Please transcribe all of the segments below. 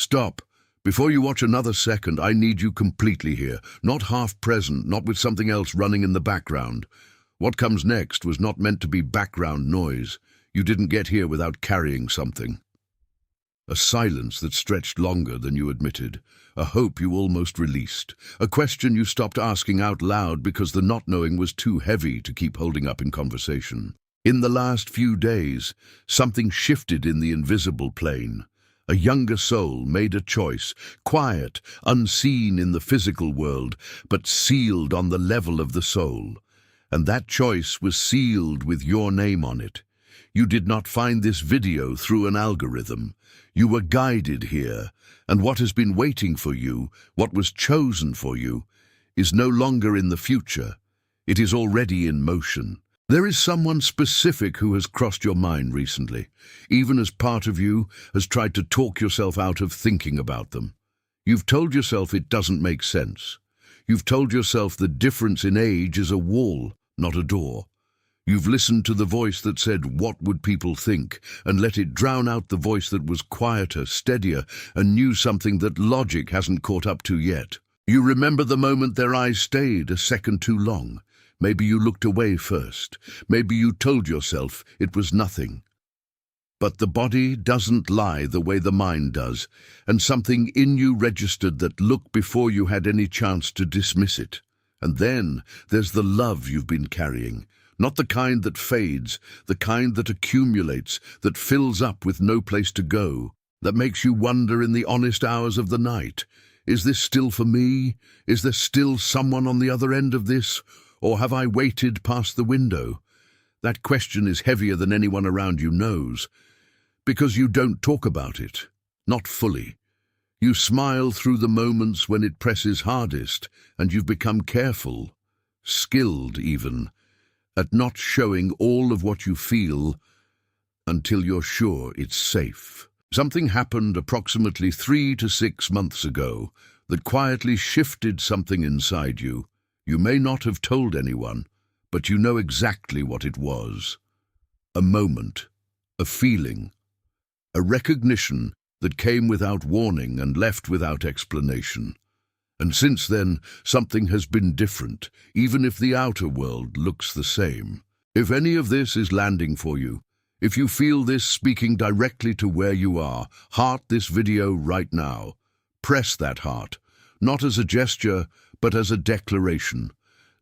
Stop. Before you watch another second, I need you completely here, not half present, not with something else running in the background. What comes next was not meant to be background noise. You didn't get here without carrying something. A silence that stretched longer than you admitted, a hope you almost released, a question you stopped asking out loud because the not knowing was too heavy to keep holding up in conversation. In the last few days, something shifted in the invisible plane. A younger soul made a choice, quiet, unseen in the physical world, but sealed on the level of the soul. And that choice was sealed with your name on it. You did not find this video through an algorithm. You were guided here, and what has been waiting for you, what was chosen for you, is no longer in the future. It is already in motion. There is someone specific who has crossed your mind recently, even as part of you has tried to talk yourself out of thinking about them. You've told yourself it doesn't make sense. You've told yourself the difference in age is a wall, not a door. You've listened to the voice that said, "What would people think?" and let it drown out the voice that was quieter, steadier, and knew something that logic hasn't caught up to yet. You remember the moment their eyes stayed a second too long. Maybe you looked away first. Maybe you told yourself it was nothing. But the body doesn't lie the way the mind does, and something in you registered that look before you had any chance to dismiss it. And then there's the love you've been carrying. Not the kind that fades, the kind that accumulates, that fills up with no place to go, that makes you wonder in the honest hours of the night, is this still for me? Is there still someone on the other end of this? Or have I waited past the window? That question is heavier than anyone around you knows, because you don't talk about it, not fully. You smile through the moments when it presses hardest, and you've become careful, skilled even, at not showing all of what you feel until you're sure it's safe. Something happened approximately 3 to 6 months ago that quietly shifted something inside you. You may not have told anyone, but you know exactly what it was. A moment, a feeling, a recognition that came without warning and left without explanation. And since then, something has been different, even if the outer world looks the same. If any of this is landing for you, if you feel this speaking directly to where you are, heart this video right now. Press that heart, not as a gesture, but as a declaration.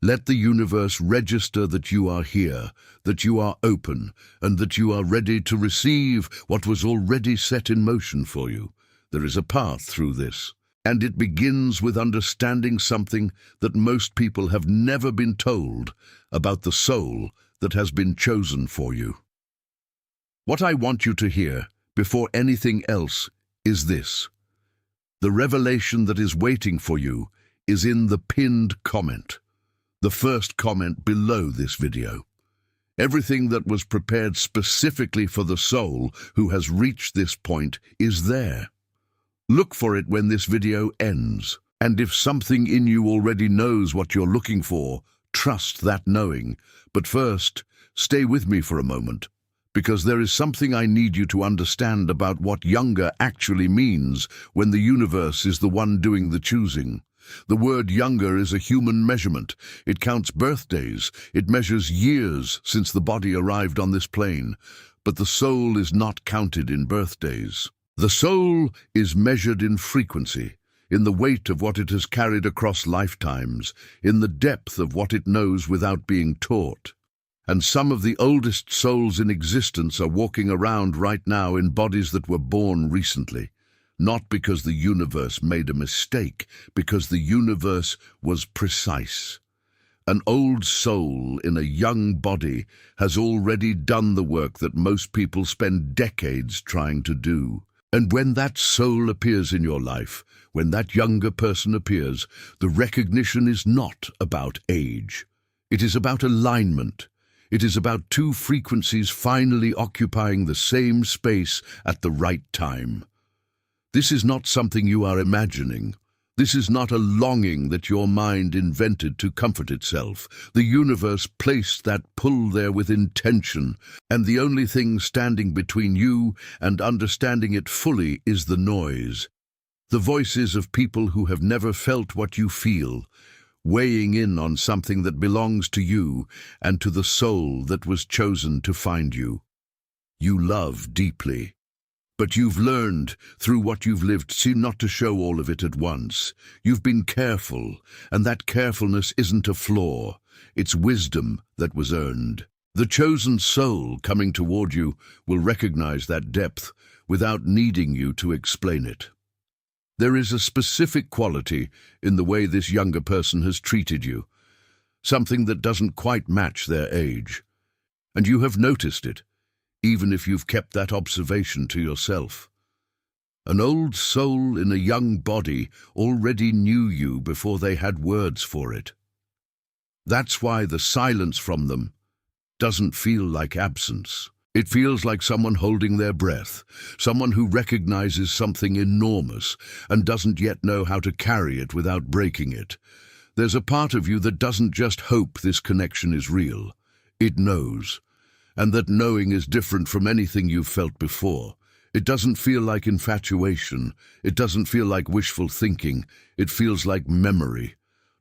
Let the universe register that you are here, that you are open, and that you are ready to receive what was already set in motion for you. There is a path through this, and it begins with understanding something that most people have never been told about the soul that has been chosen for you. What I want you to hear, before anything else, is this. The revelation that is waiting for you is in the pinned comment, the first comment below this video. Everything that was prepared specifically for the soul who has reached this point is there. Look for it when this video ends, and if something in you already knows what you're looking for, trust that knowing. But first, stay with me for a moment, because there is something I need you to understand about what younger actually means when the universe is the one doing the choosing. The word younger is a human measurement. It counts birthdays. It measures years since the body arrived on this plane. But the soul is not counted in birthdays. The soul is measured in frequency, in the weight of what it has carried across lifetimes, in the depth of what it knows without being taught. And some of the oldest souls in existence are walking around right now in bodies that were born recently. Not because the universe made a mistake, because the universe was precise. An old soul in a young body has already done the work that most people spend decades trying to do. And when that soul appears in your life, when that younger person appears, the recognition is not about age. It is about alignment. It is about two frequencies finally occupying the same space at the right time. This is not something you are imagining. This is not a longing that your mind invented to comfort itself. The universe placed that pull there with intention, and the only thing standing between you and understanding it fully is the noise. The voices of people who have never felt what you feel, weighing in on something that belongs to you and to the soul that was chosen to find you. You love deeply, but you've learned through what you've lived not to show all of it at once. You've been careful, and that carefulness isn't a flaw. It's wisdom that was earned. The chosen soul coming toward you will recognize that depth without needing you to explain it. There is a specific quality in the way this younger person has treated you, something that doesn't quite match their age. And you have noticed it, even if you've kept that observation to yourself. An old soul in a young body already knew you before they had words for it. That's why the silence from them doesn't feel like absence. It feels like someone holding their breath, someone who recognizes something enormous and doesn't yet know how to carry it without breaking it. There's a part of you that doesn't just hope this connection is real. It knows. And that knowing is different from anything you've felt before. It doesn't feel like infatuation. It doesn't feel like wishful thinking. It feels like memory,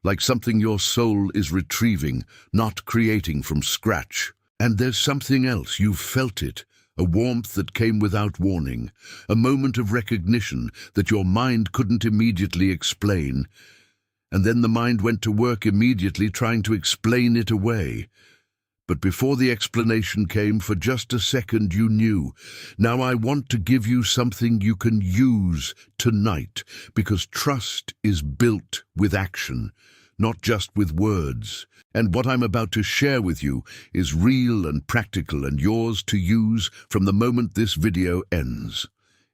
like something your soul is retrieving, not creating from scratch. And there's something else. You've felt it, a warmth that came without warning, a moment of recognition that your mind couldn't immediately explain. And then the mind went to work immediately trying to explain it away. But before the explanation came, for just a second you knew. Now I want to give you something you can use tonight, because trust is built with action, not just with words. And what I'm about to share with you is real and practical and yours to use from the moment this video ends.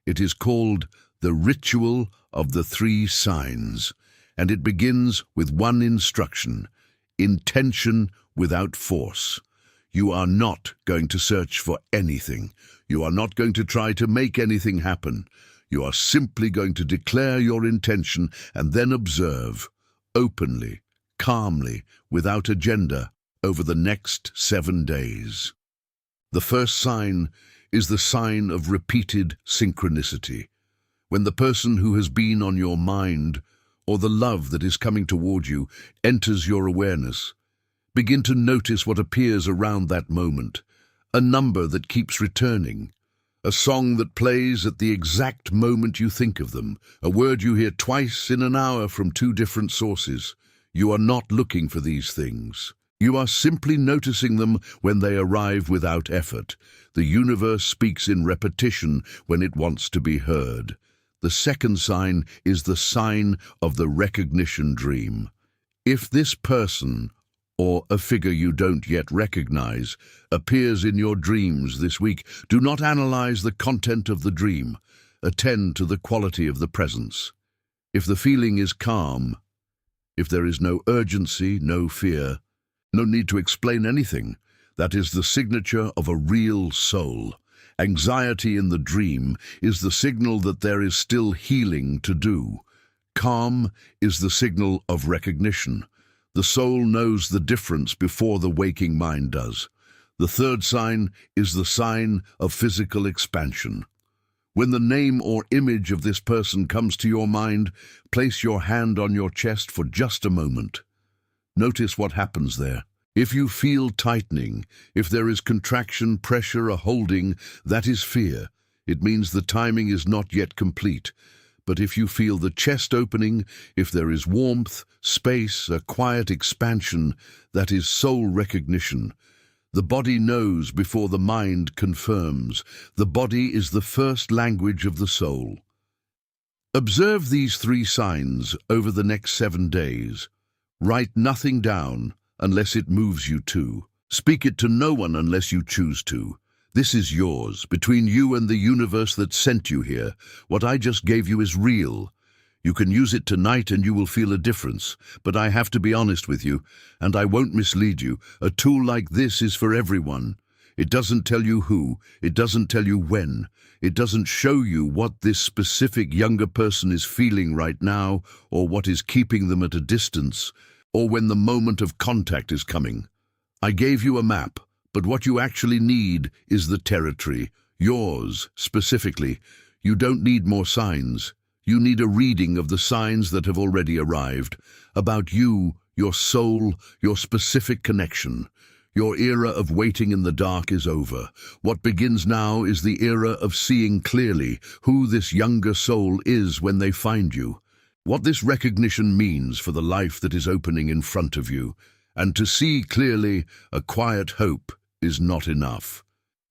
It is called the Ritual of the Three Signs, and it begins with one instruction: intention without force. You are not going to search for anything. You are not going to try to make anything happen. You are simply going to declare your intention and then observe, openly, calmly, without agenda, over the next 7 days. The first sign is the sign of repeated synchronicity. When the person who has been on your mind, or the love that is coming toward you, enters your awareness, begin to notice what appears around that moment. A number that keeps returning. A song that plays at the exact moment you think of them. A word you hear twice in an hour from 2 different sources. You are not looking for these things. You are simply noticing them when they arrive without effort. The universe speaks in repetition when it wants to be heard. The second sign is the sign of the recognition dream. If this person, or a figure you don't yet recognize, appears in your dreams this week, do not analyze the content of the dream. Attend to the quality of the presence. If the feeling is calm, if there is no urgency, no fear, no need to explain anything, that is the signature of a real soul. Anxiety in the dream is the signal that there is still healing to do. Calm is the signal of recognition. The soul knows the difference before the waking mind does. The third sign is the sign of physical expansion. When the name or image of this person comes to your mind, place your hand on your chest for just a moment. Notice what happens there. If you feel tightening, if there is contraction, pressure, or holding, that is fear. It means the timing is not yet complete. But if you feel the chest opening, if there is warmth, space, a quiet expansion, that is soul recognition. The body knows before the mind confirms. The body is the first language of the soul. Observe these 3 signs over the next 7 days. Write nothing down unless it moves you to. Speak it to no one unless you choose to. This is yours, between you and the universe that sent you here. What I just gave you is real. You can use it tonight and you will feel a difference. But I have to be honest with you, and I won't mislead you. A tool like this is for everyone. It doesn't tell you who, it doesn't tell you when. It doesn't show you what this specific younger person is feeling right now, or what is keeping them at a distance, or when the moment of contact is coming. I gave you a map, but what you actually need is the territory, yours specifically. You don't need more signs. You need a reading of the signs that have already arrived, about you, your soul, your specific connection. Your era of waiting in the dark is over. What begins now is the era of seeing clearly who this younger soul is when they find you. What this recognition means for the life that is opening in front of you. And to see clearly, a quiet hope is not enough.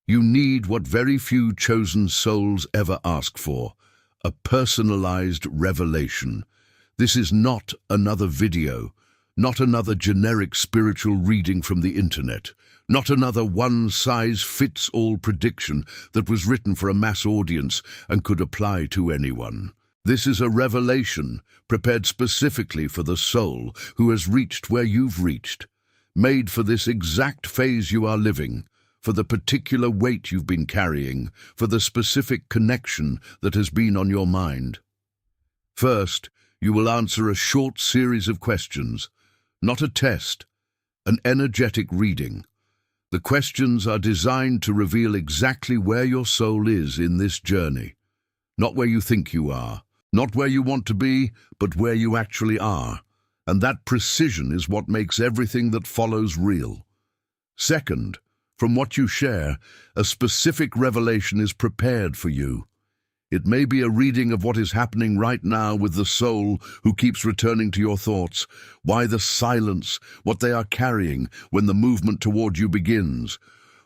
You need what very few chosen souls ever ask for, a personalized revelation. This is not another video, not another generic spiritual reading from the internet, not another one-size-fits-all prediction that was written for a mass audience and could apply to anyone. This is a revelation prepared specifically for the soul who has reached where you've reached, made for this exact phase you are living, for the particular weight you've been carrying, for the specific connection that has been on your mind. First, you will answer a short series of questions, not a test, an energetic reading. The questions are designed to reveal exactly where your soul is in this journey, not where you think you are, not where you want to be, but where you actually are. And that precision is what makes everything that follows real. Second, from what you share, a specific revelation is prepared for you. It may be a reading of what is happening right now with the soul who keeps returning to your thoughts, why the silence, what they are carrying when the movement toward you begins.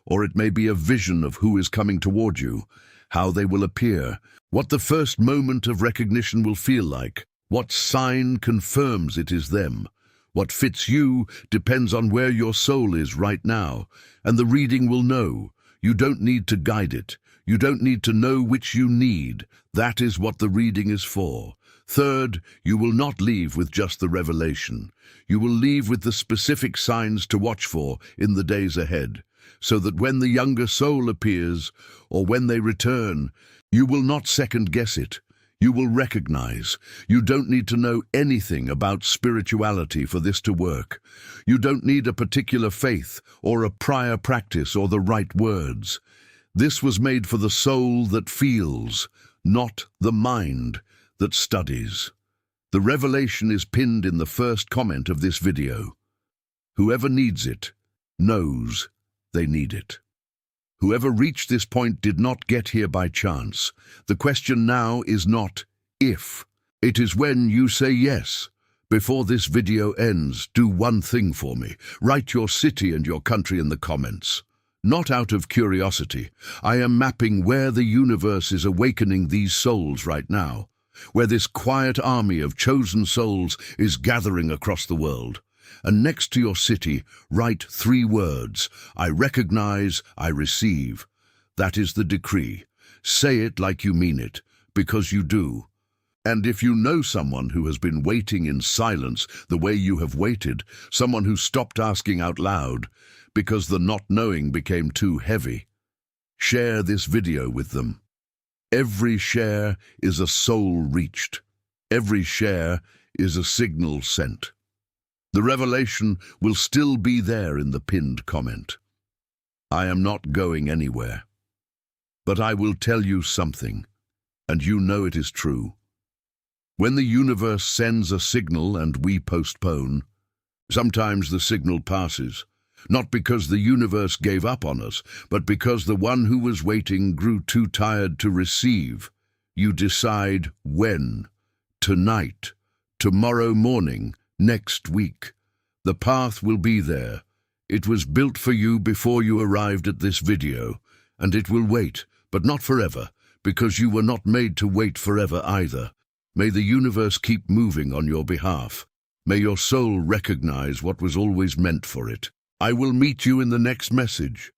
Or it may be a vision of who is coming toward you, how they will appear, what the first moment of recognition will feel like, what sign confirms it is them. What fits you depends on where your soul is right now, and the reading will know. You don't need to guide it. You don't need to know which you need. That is what the reading is for. Third, you will not leave with just the revelation. You will leave with the specific signs to watch for in the days ahead, so that when the younger soul appears, or when they return, you will not second-guess it. You will recognize. You don't need to know anything about spirituality for this to work. You don't need a particular faith or a prior practice or the right words. This was made for the soul that feels, not the mind that studies. The revelation is pinned in the first comment of this video. Whoever needs it knows they need it. Whoever reached this point did not get here by chance. The question now is not if. It is when you say yes. Before this video ends, do one thing for me. Write your city and your country in the comments. Not out of curiosity. I am mapping where the universe is awakening these souls right now, where this quiet army of chosen souls is gathering across the world. And next to your city, write 3 words. I recognize, I receive. That is the decree. Say it like you mean it, because you do. And if you know someone who has been waiting in silence the way you have waited, someone who stopped asking out loud because the not knowing became too heavy, share this video with them. Every share is a soul reached. Every share is a signal sent. The revelation will still be there in the pinned comment. I am not going anywhere. But I will tell you something, and you know it is true. When the universe sends a signal and we postpone, sometimes the signal passes, not because the universe gave up on us, but because the one who was waiting grew too tired to receive. You decide when, tonight, tomorrow morning, next week. The path will be there. It was built for you before you arrived at this video, and it will wait, but not forever, because you were not made to wait forever either. May the universe keep moving on your behalf. May your soul recognize what was always meant for it. I will meet you in the next message.